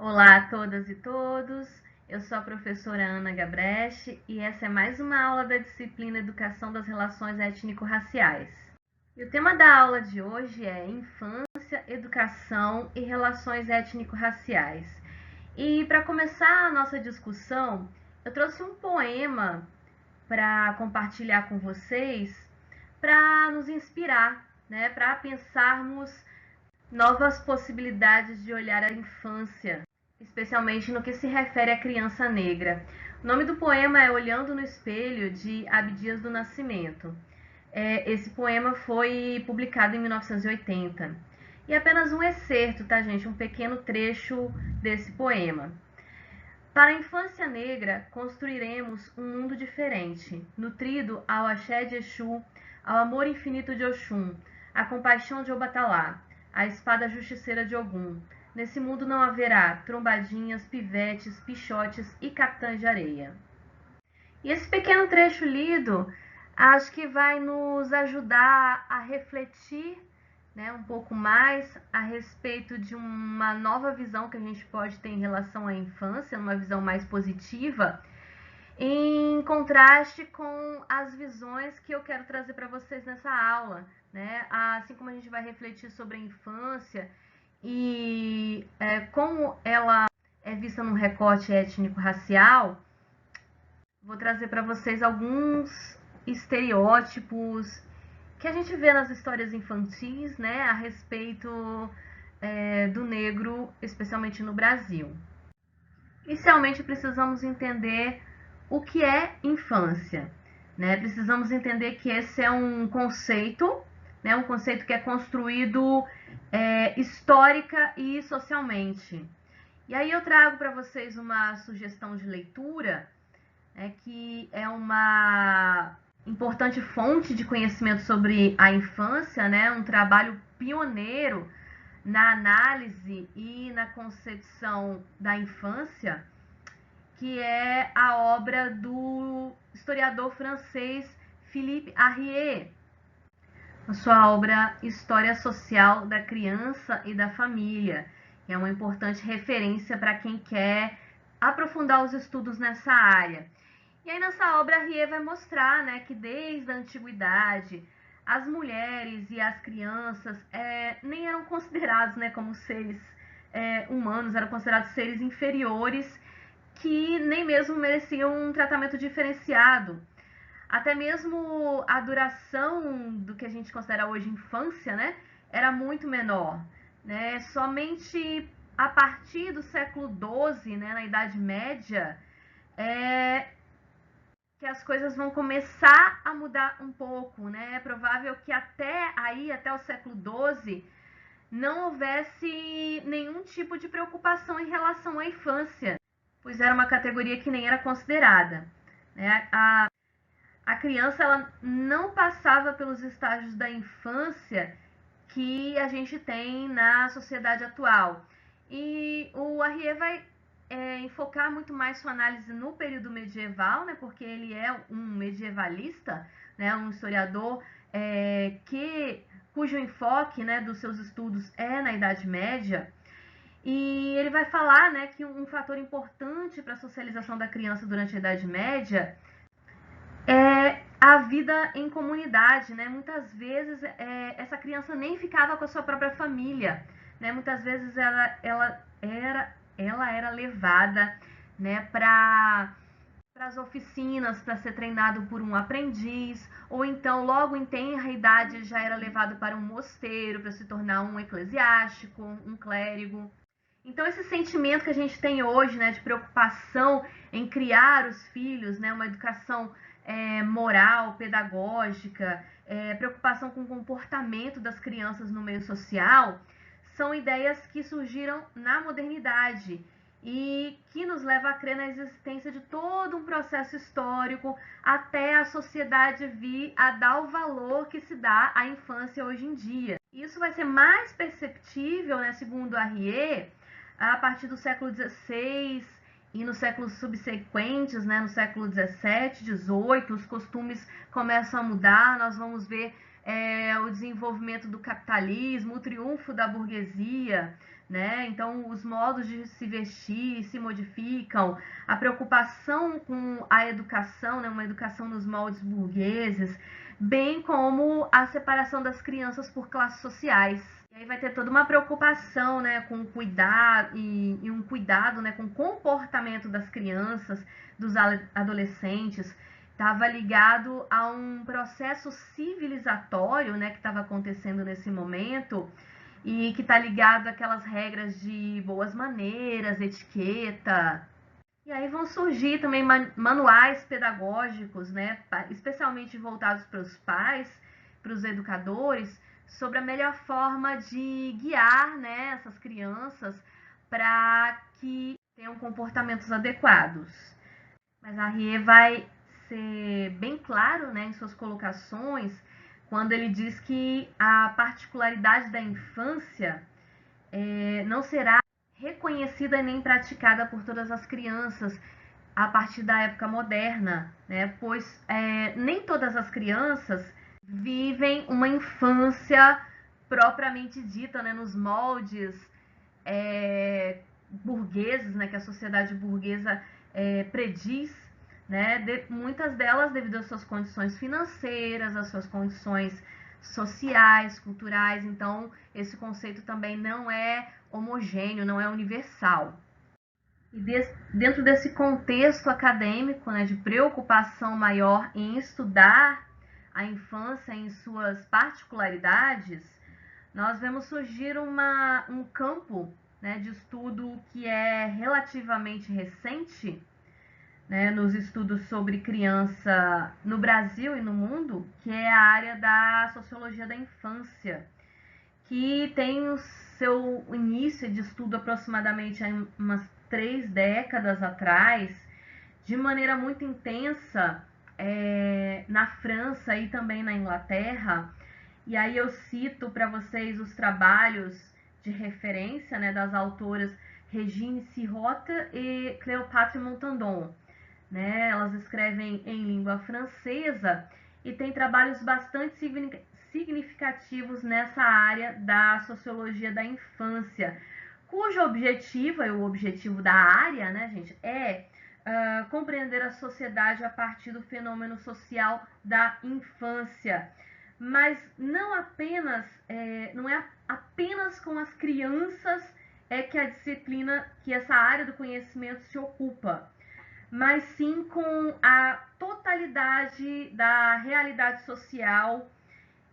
Olá a todas e todos, eu sou a professora Ana Gabrecht e essa é mais uma aula da disciplina Educação das Relações Étnico-Raciais. E o tema da aula de hoje é Infância, Educação e Relações Étnico-Raciais. E para começar a nossa discussão, eu trouxe um poema para compartilhar com vocês, para nos inspirar, né, para pensarmos novas possibilidades de olhar a infância, especialmente no que se refere à criança negra. O nome do poema é Olhando no Espelho, de Abdias do Nascimento. Esse poema foi publicado em 1980. E apenas um excerto, tá, gente? Um pequeno trecho desse poema. Para a infância negra, construiremos um mundo diferente, nutrido ao axé de Exu, ao amor infinito de Oxum, à compaixão de Obatalá, à espada justiceira de Ogum. Nesse mundo não haverá trombadinhas, pivetes, pichotes e capitães de areia. E esse pequeno trecho lido, acho que vai nos ajudar a refletir, né, um pouco mais a respeito de uma nova visão que a gente pode ter em relação à infância, uma visão mais positiva, em contraste com as visões que eu quero trazer para vocês nessa aula, né? Assim como a gente vai refletir sobre a infância e como ela é vista num recorte étnico-racial, vou trazer para vocês alguns estereótipos que a gente vê nas histórias infantis, né, a respeito do negro, especialmente no Brasil. Inicialmente, precisamos entender o que é infância, né? Precisamos entender que esse é um conceito, né, um conceito que é construído histórica e socialmente. E aí eu trago para vocês uma sugestão de leitura, que é uma importante fonte de conhecimento sobre a infância, né? Um trabalho pioneiro na análise e na concepção da infância, que é a obra do historiador francês Philippe Arrier, a sua obra História Social da Criança e da Família, que é uma importante referência para quem quer aprofundar os estudos nessa área. E aí nessa obra a Rie vai mostrar, né, que desde a antiguidade as mulheres e as crianças nem eram considerados, né, como seres humanos, eram considerados seres inferiores que nem mesmo mereciam um tratamento diferenciado. Até mesmo a duração do que a gente considera hoje infância, né, era muito menor, né? Somente a partir do século XII, né, na Idade Média, que as coisas vão começar a mudar um pouco, né? É provável que até o século XII, não houvesse nenhum tipo de preocupação em relação à infância, pois era uma categoria que nem era considerada, né? A criança ela não passava pelos estágios da infância que a gente tem na sociedade atual. E o Arrier vai enfocar muito mais sua análise no período medieval, né, porque ele é um medievalista, né, um historiador cujo enfoque, né, dos seus estudos é na Idade Média. E ele vai falar, né, que um fator importante para a socialização da criança durante a Idade Média é a vida em comunidade, né? Muitas vezes essa criança nem ficava com a sua própria família, né? Muitas vezes ela era levada, né, para as oficinas para ser treinado por um aprendiz, ou então logo em tenra idade já era levado para um mosteiro para se tornar um eclesiástico, um clérigo. Então esse sentimento que a gente tem hoje, né, de preocupação em criar os filhos, né, uma educação moral, pedagógica, preocupação com o comportamento das crianças no meio social, são ideias que surgiram na modernidade e que nos leva a crer na existência de todo um processo histórico até a sociedade vir a dar o valor que se dá à infância hoje em dia. Isso vai ser mais perceptível, né, segundo Arrier, a partir do século XVI e nos séculos subsequentes, né, no século XVII, XVIII, os costumes começam a mudar, nós vamos ver o desenvolvimento do capitalismo, o triunfo da burguesia, né? Então, os modos de se vestir se modificam, a preocupação com a educação, né? Uma educação nos moldes burgueses, bem como a separação das crianças por classes sociais. E aí vai ter toda uma preocupação, né, com o cuidado e um cuidado, né, com o comportamento das crianças, dos adolescentes. Estava ligado a um processo civilizatório, né, que estava acontecendo nesse momento e que está ligado àquelas regras de boas maneiras, etiqueta. E aí vão surgir também manuais pedagógicos, né, especialmente voltados para os pais, para os educadores, sobre a melhor forma de guiar, né, essas crianças para que tenham comportamentos adequados. Mas a Rie vai ser bem claro, né, em suas colocações, quando ele diz que a particularidade da infância não será reconhecida nem praticada por todas as crianças a partir da época moderna, né? Pois nem todas as crianças vivem uma infância propriamente dita, né? Nos moldes burgueses, né? Que a sociedade burguesa prediz, né? Muitas delas devido às suas condições financeiras, às suas condições sociais, culturais. Então, esse conceito também não é homogêneo, não é universal. E dentro desse contexto acadêmico, né, de preocupação maior em estudar a infância em suas particularidades, nós vemos surgir um campo, né, de estudo que é relativamente recente, né, nos estudos sobre criança no Brasil e no mundo, que é a área da sociologia da infância, que tem o seu início de estudo aproximadamente há umas 3 décadas atrás, de maneira muito intensa, na França e também na Inglaterra. E aí eu cito para vocês os trabalhos de referência, né, das autoras Regine Sirota e Cléopâtre Montandon. Né? Elas escrevem em língua francesa e têm trabalhos bastante significativos nessa área da sociologia da infância, cujo objetivo, o objetivo da área, né, gente, é compreender a sociedade a partir do fenômeno social da infância. Mas não apenas, não é apenas com as crianças que a disciplina, que essa área do conhecimento se ocupa, mas sim com a totalidade da realidade social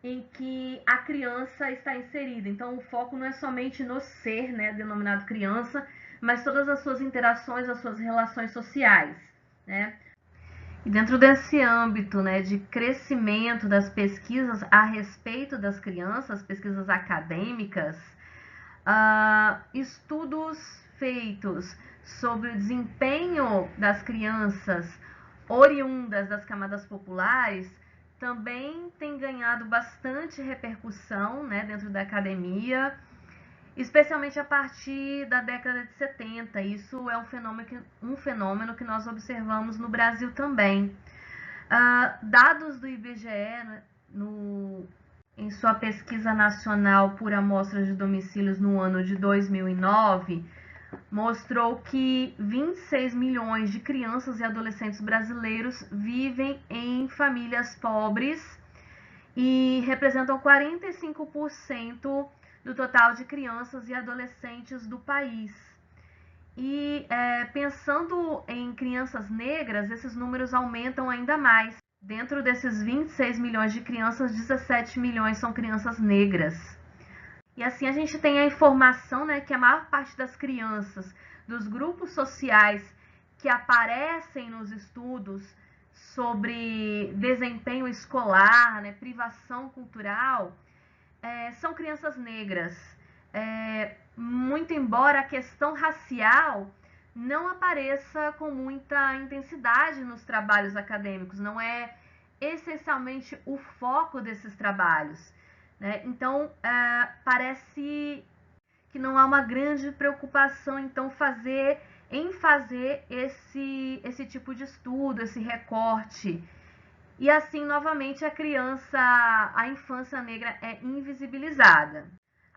em que a criança está inserida. Então, o foco não é somente no ser, né, denominado criança, mas todas as suas interações, as suas relações sociais, né? E dentro desse âmbito, né, de crescimento das pesquisas a respeito das crianças, pesquisas acadêmicas, estudos feitos sobre o desempenho das crianças oriundas das camadas populares também tem ganhado bastante repercussão, né, dentro da academia, especialmente a partir da década de 70. Isso é um fenômeno que nós observamos no Brasil também. Dados do IBGE, né, em sua pesquisa nacional por amostras de domicílios no ano de 2009, mostrou que 26 milhões de crianças e adolescentes brasileiros vivem em famílias pobres e representam 45% do total de crianças e adolescentes do país. E pensando em crianças negras, esses números aumentam ainda mais. Dentro desses 26 milhões de crianças, 17 milhões são crianças negras. E assim a gente tem a informação, né, que a maior parte das crianças dos grupos sociais que aparecem nos estudos sobre desempenho escolar, né, privação cultural, são crianças negras. Muito embora a questão racial não apareça com muita intensidade nos trabalhos acadêmicos, não é essencialmente o foco desses trabalhos, né? Então, parece que não há uma grande preocupação então em fazer esse tipo de estudo, esse recorte. E assim, novamente, a infância negra é invisibilizada.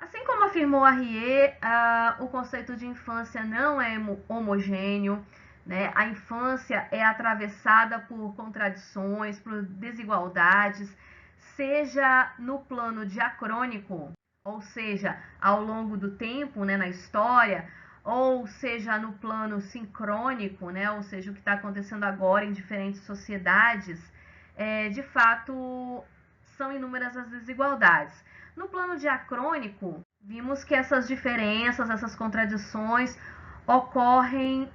Assim como afirmou Arrier, o conceito de infância não é homogêneo, né? A infância é atravessada por contradições, por desigualdades, seja no plano diacrônico, ou seja, ao longo do tempo, né, na história, ou seja no plano sincrônico, né, ou seja, o que está acontecendo agora em diferentes sociedades, de fato são inúmeras as desigualdades. No plano diacrônico, vimos que essas diferenças, essas contradições ocorrem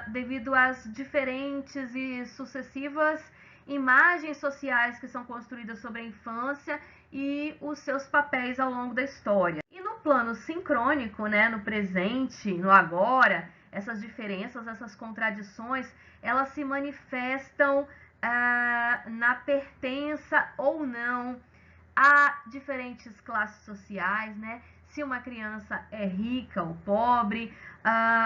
devido às diferentes e sucessivas imagens sociais que são construídas sobre a infância e os seus papéis ao longo da história. E no plano sincrônico, né, no presente, no agora, essas diferenças, essas contradições, elas se manifestam na pertença ou não a diferentes classes sociais, né? Se uma criança é rica ou pobre,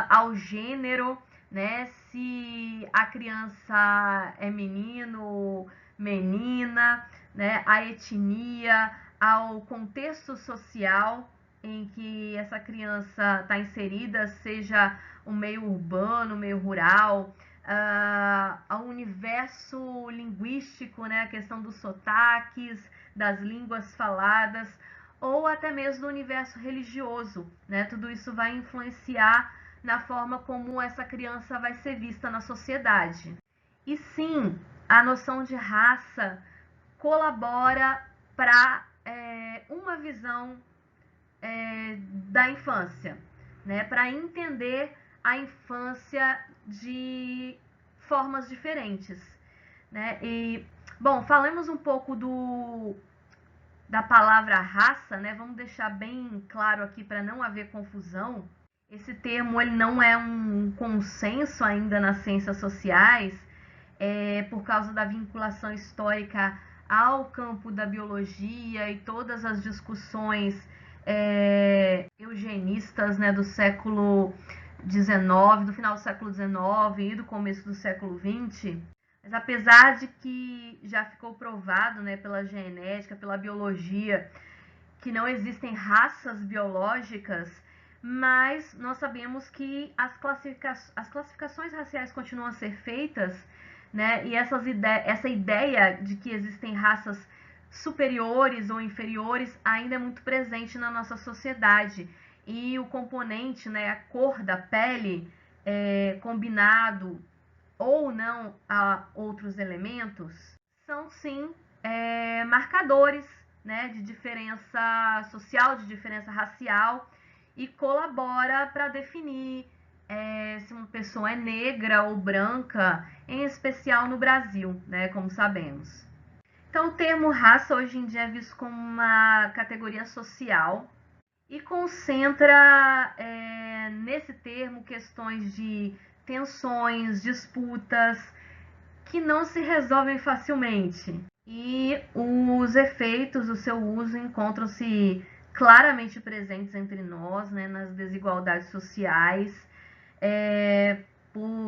ao gênero, né? Se a criança é menino ou menina, né? A etnia, ao contexto social em que essa criança está inserida, seja o meio urbano, meio rural, ao universo linguístico, né? A questão dos sotaques, das línguas faladas, ou até mesmo do universo religioso, né? Tudo isso vai influenciar na forma como essa criança vai ser vista na sociedade. E sim, a noção de raça colabora para uma visão da infância, né? Para entender a infância de formas diferentes, né? E, bom, falemos um pouco da palavra raça, né? Vamos deixar bem claro aqui para não haver confusão. Esse termo ele não é um consenso ainda nas ciências sociais, por causa da vinculação histórica ao campo da biologia e todas as discussões eugenistas, né, do século XIX, do final do século XIX e do começo do século XX. Mas apesar de que já ficou provado, né, pela genética, pela biologia, que não existem raças biológicas, mas nós sabemos que as classificações raciais continuam a ser feitas, né, e essa ideia de que existem raças superiores ou inferiores ainda é muito presente na nossa sociedade. E o componente, né, a cor da pele, combinado ou não a outros elementos, são sim marcadores, né, de diferença social, de diferença racial, e colabora para definir se uma pessoa é negra ou branca, em especial no Brasil, né, como sabemos. Então, o termo raça hoje em dia é visto como uma categoria social e concentra nesse termo questões de tensões, disputas, que não se resolvem facilmente. E os efeitos do seu uso encontram-se claramente presentes entre nós, né, nas desigualdades sociais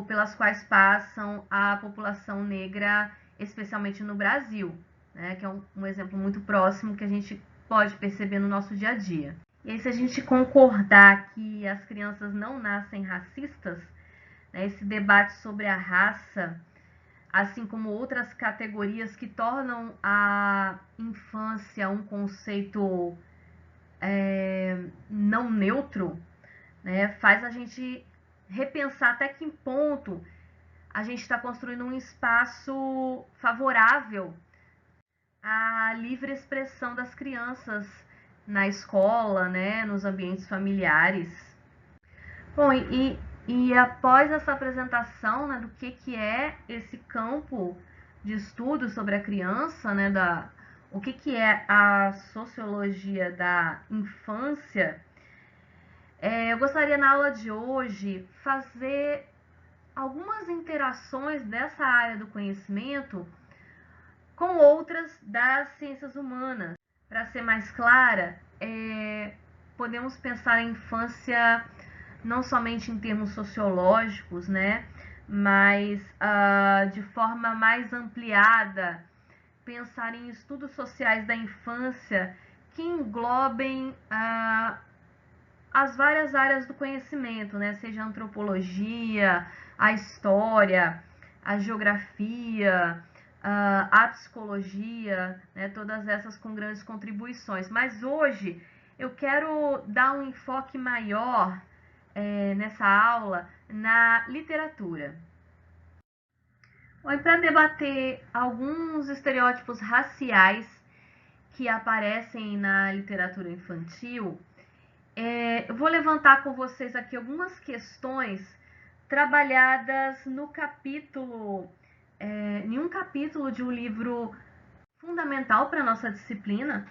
pelas quais passam a população negra, especialmente no Brasil, né, que é um exemplo muito próximo que a gente pode perceber no nosso dia a dia. E aí, se a gente concordar que as crianças não nascem racistas, né, esse debate sobre a raça, assim como outras categorias que tornam a infância um conceito não neutro, né, faz a gente repensar até que ponto a gente está construindo um espaço favorável à livre expressão das crianças na escola, né, nos ambientes familiares. Bom, e após essa apresentação, né, do que é esse campo de estudo sobre a criança, né, o que é a sociologia da infância, eu gostaria na aula de hoje fazer algumas interações dessa área do conhecimento com outras das ciências humanas. Para ser mais clara, podemos pensar a infância não somente em termos sociológicos, né, mas de forma mais ampliada, pensar em estudos sociais da infância que englobem as várias áreas do conhecimento, né? Seja a antropologia, a história, a geografia, a psicologia, né? Todas essas com grandes contribuições. Mas hoje eu quero dar um enfoque maior nessa aula na literatura. Para debater alguns estereótipos raciais que aparecem na literatura infantil, eu vou levantar com vocês aqui algumas questões trabalhadas no capítulo, em um capítulo de um livro fundamental para a nossa disciplina,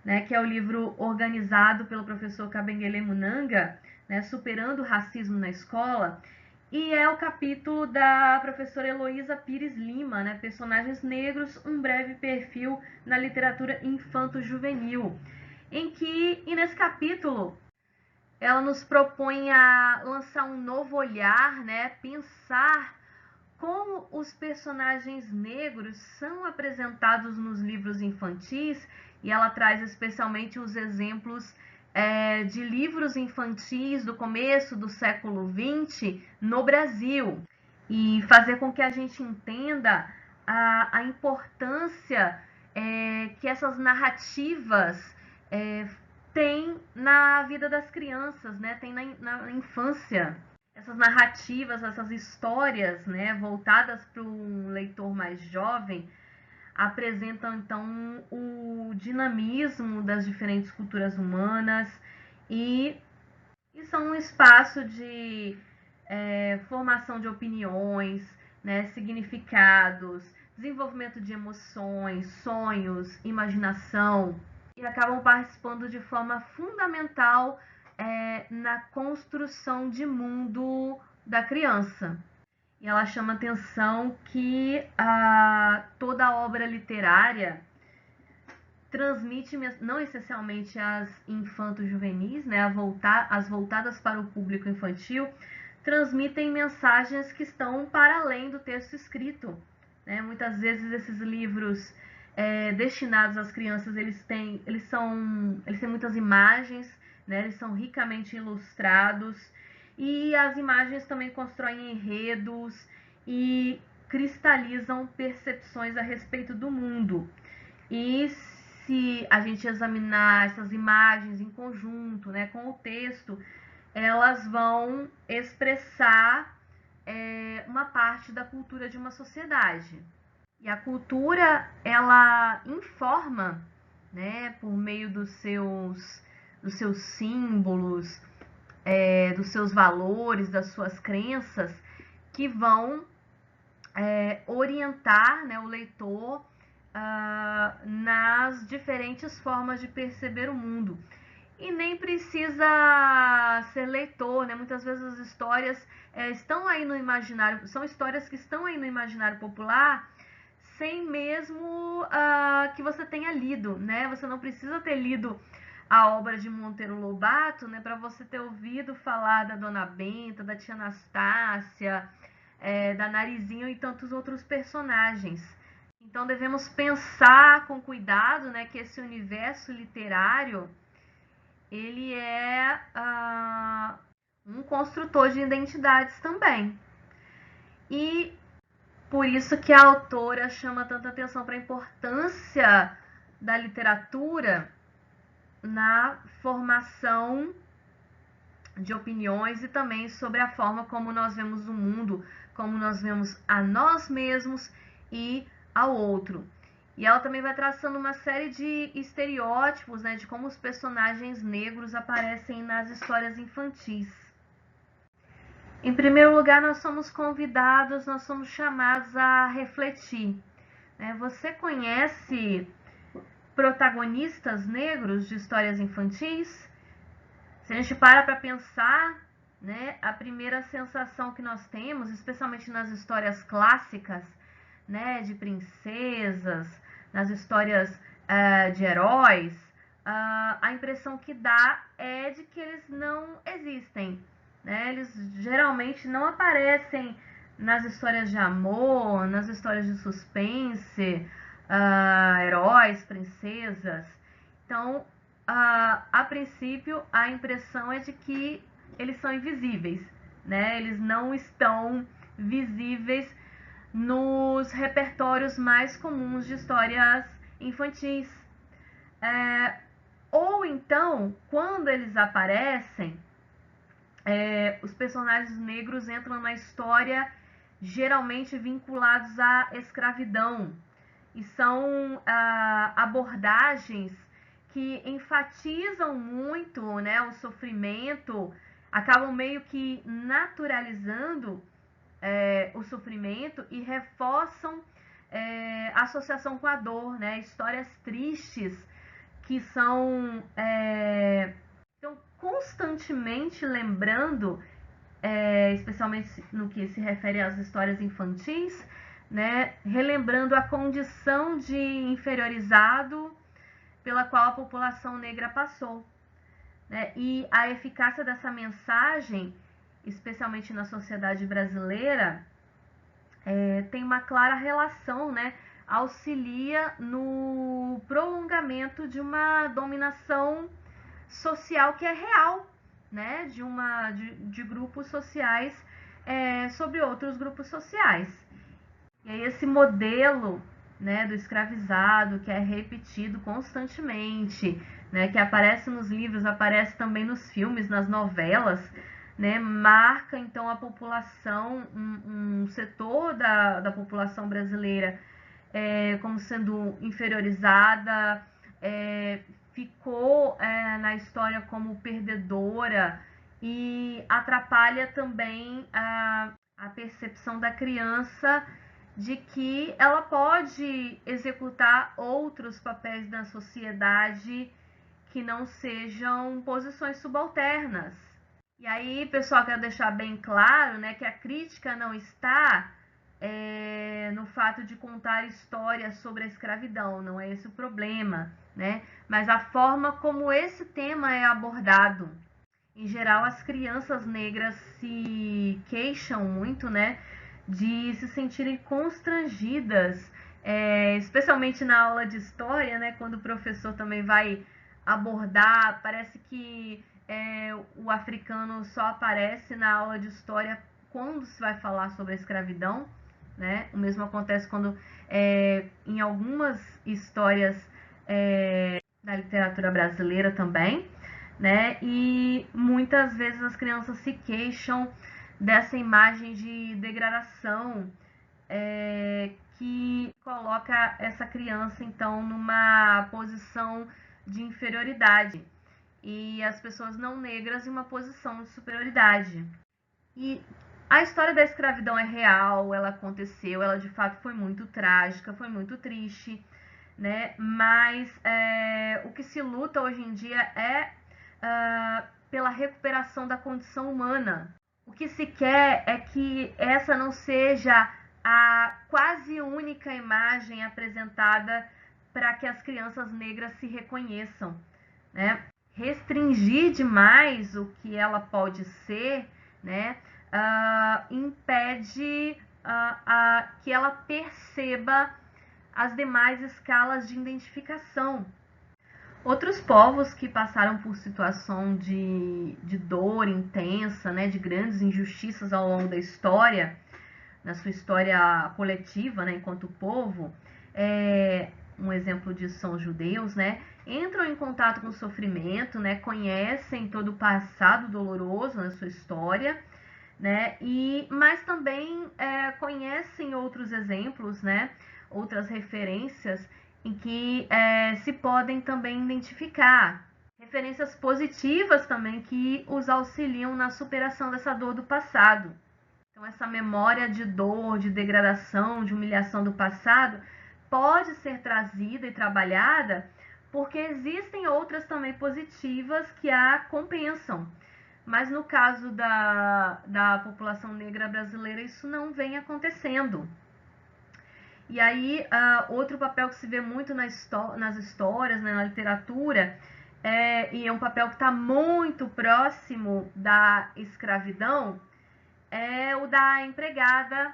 né, que é o livro organizado pelo professor Kabengele Munanga, né, Superando o Racismo na Escola, e é o capítulo da professora Heloísa Pires Lima, né, Personagens Negros, um breve perfil na literatura infanto-juvenil, e nesse capítulo ela nos propõe a lançar um novo olhar, né, pensar como os personagens negros são apresentados nos livros infantis, e ela traz especialmente os exemplos de livros infantis do começo do século XX no Brasil, e fazer com que a gente entenda a importância que essas narrativas têm na vida das crianças, né? Tem na infância. Essas narrativas, essas histórias, né, voltadas para um leitor mais jovem, apresentam então o dinamismo das diferentes culturas humanas e são um espaço de formação de opiniões, né, significados, desenvolvimento de emoções, sonhos, imaginação, e acabam participando de forma fundamental na construção de mundo da criança. E ela chama atenção que toda a obra literária transmite, não essencialmente as infanto-juvenis, né, as voltadas para o público infantil, transmitem mensagens que estão para além do texto escrito, né? Muitas vezes esses livros destinados às crianças, eles têm muitas imagens, né? Eles são ricamente ilustrados, e as imagens também constroem enredos e cristalizam percepções a respeito do mundo. E se a gente examinar essas imagens em conjunto, né, com o texto, elas vão expressar uma parte da cultura de uma sociedade. E a cultura, ela informa, né, por meio dos seus símbolos, dos seus valores, das suas crenças, que vão orientar, né, o leitor nas diferentes formas de perceber o mundo. E nem precisa ser leitor, né? Muitas vezes as histórias estão aí no imaginário, são histórias que estão aí no imaginário popular, sem mesmo que você tenha lido, né? Você não precisa ter lido a obra de Monteiro Lobato, né, para você ter ouvido falar da Dona Benta, da Tia Anastácia, da Narizinho e tantos outros personagens. Então devemos pensar com cuidado, né, que esse universo literário, ele é um construtor de identidades também. E por isso que a autora chama tanta atenção para a importância da literatura na formação de opiniões e também sobre a forma como nós vemos o mundo, como nós vemos a nós mesmos e ao outro. E ela também vai traçando uma série de estereótipos, né, de como os personagens negros aparecem nas histórias infantis. Em primeiro lugar, nós somos convidados, nós somos chamados a refletir. Você conhece protagonistas negros de histórias infantis? Se a gente para pensar, né, a primeira sensação que nós temos, especialmente nas histórias clássicas, né, de princesas, nas histórias de heróis, a impressão que dá é de que eles não existem, né? Eles geralmente não aparecem nas histórias de amor, nas histórias de suspense, heróis, princesas. Então, a princípio, a impressão é de que eles são invisíveis, né? Eles não estão visíveis nos repertórios mais comuns de histórias infantis. Ou então, quando eles aparecem, os personagens negros entram na história geralmente vinculados à escravidão. E são abordagens que enfatizam muito, né, o sofrimento, acabam meio que naturalizando o sofrimento e reforçam a associação com a dor, né? Histórias tristes que estão constantemente lembrando, especialmente no que se refere às histórias infantis, né? Relembrando a condição de inferiorizado pela qual a população negra passou, né? E a eficácia dessa mensagem, especialmente na sociedade brasileira, tem uma clara relação, né? Auxilia no prolongamento de uma dominação social que é real, né? De grupos sociais sobre outros grupos sociais. E aí esse modelo, né, do escravizado, que é repetido constantemente, né, que aparece nos livros, aparece também nos filmes, nas novelas, né, marca então a população, um setor da população brasileira como sendo inferiorizada, ficou na história como perdedora e atrapalha também a percepção da criança de que ela pode executar outros papéis na sociedade que não sejam posições subalternas. E aí, pessoal, quero deixar bem claro, né, que a crítica não está no fato de contar histórias sobre a escravidão, não é esse o problema, né? Mas a forma como esse tema é abordado. Em geral, as crianças negras se queixam muito, né, de se sentirem constrangidas, especialmente na aula de história, né, quando o professor também vai abordar, parece que o africano só aparece na aula de história quando se vai falar sobre a escravidão, né? O mesmo acontece quando em algumas histórias da literatura brasileira também, né? E muitas vezes as crianças se queixam dessa imagem de degradação que coloca essa criança então numa posição de inferioridade e as pessoas não negras em uma posição de superioridade. E a história da escravidão é real, ela aconteceu, ela de fato foi muito trágica, foi muito triste, né? Mas o que se luta hoje em dia é pela recuperação da condição humana. O que se quer é que essa não seja a quase única imagem apresentada para que as crianças negras se reconheçam, né? Restringir demais o que ela pode ser, né, impede que ela perceba as demais escalas de identificação. Outros povos que passaram por situação de dor intensa, né, de grandes injustiças ao longo da história, na sua história coletiva, né, enquanto povo, um exemplo disso são os judeus, né, entram em contato com o sofrimento, né, conhecem todo o passado doloroso na sua história, né, mas também conhecem outros exemplos, né, outras referências em que se podem também identificar. Referências positivas também que os auxiliam na superação dessa dor do passado. Então, essa memória de dor, de degradação, de humilhação do passado pode ser trazida e trabalhada porque existem outras também positivas que a compensam. Mas no caso da população negra brasileira, isso não vem acontecendo. E aí, outro papel que se vê muito nas histórias, né, na literatura, e é um papel que está muito próximo da escravidão, é o da empregada,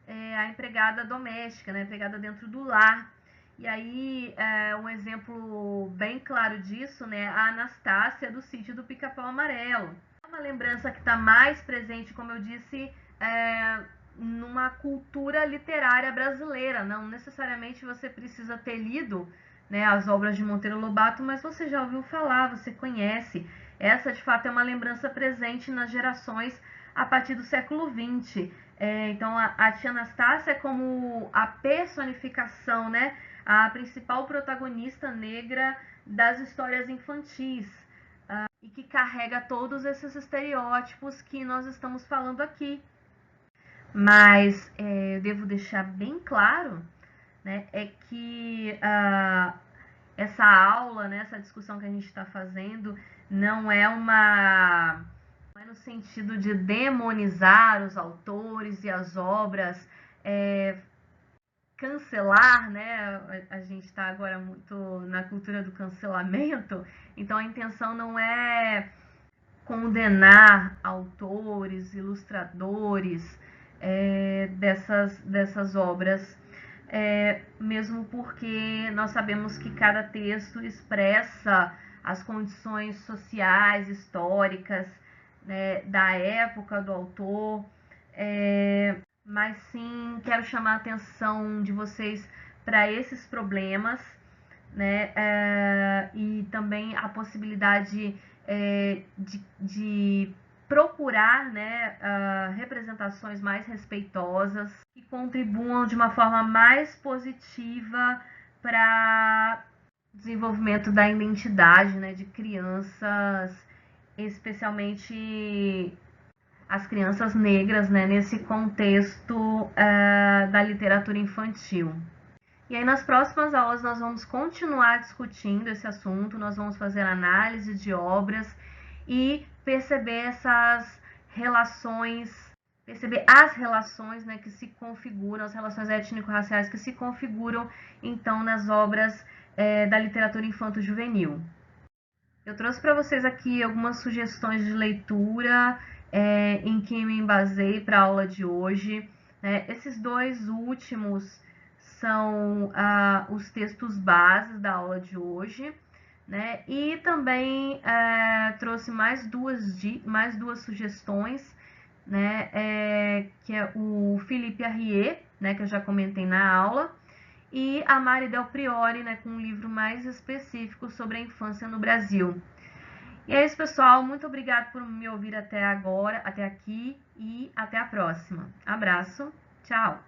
a empregada doméstica, né, a empregada dentro do lar. E aí, um exemplo bem claro disso, né, a Anastácia do Sítio do Pica-Pau Amarelo. É uma lembrança que está mais presente, como eu disse, numa cultura literária brasileira. Não necessariamente você precisa ter lido, né, as obras de Monteiro Lobato, mas você já ouviu falar, você conhece. Essa, de fato, é uma lembrança presente nas gerações a partir do século XX. Então, a tia Anastácia é como a personificação, né, a principal protagonista negra das histórias infantis, e que carrega todos esses estereótipos que nós estamos falando aqui. Mas eu devo deixar bem claro, né, é que essa aula, né, essa discussão que a gente está fazendo, não é no sentido de demonizar os autores e as obras, cancelar, né? A gente está agora muito na cultura do cancelamento, então a intenção não é condenar autores, ilustradores dessas obras, mesmo porque nós sabemos que cada texto expressa as condições sociais, históricas, né, da época do autor, mas sim quero chamar a atenção de vocês para esses problemas, né, e também a possibilidade de procurar, né, representações mais respeitosas que contribuam de uma forma mais positiva para o desenvolvimento da identidade, né, de crianças, especialmente as crianças negras, né, nesse contexto da literatura infantil. E aí nas próximas aulas nós vamos continuar discutindo esse assunto, nós vamos fazer análise de obras e perceber essas relações, perceber as relações, né, que se configuram, as relações étnico-raciais que se configuram então nas obras da literatura infanto-juvenil. Eu trouxe para vocês aqui algumas sugestões de leitura em que me embasei para a aula de hoje. Esses dois últimos são os textos bases da aula de hoje, né? E também trouxe mais duas sugestões, né? Que é o Philippe Arrier, né? Que eu já comentei na aula, e a Mari Del Priore, né? Com um livro mais específico sobre a infância no Brasil. E é isso, pessoal. Muito obrigada por me ouvir até agora, até aqui, e até a próxima. Abraço. Tchau.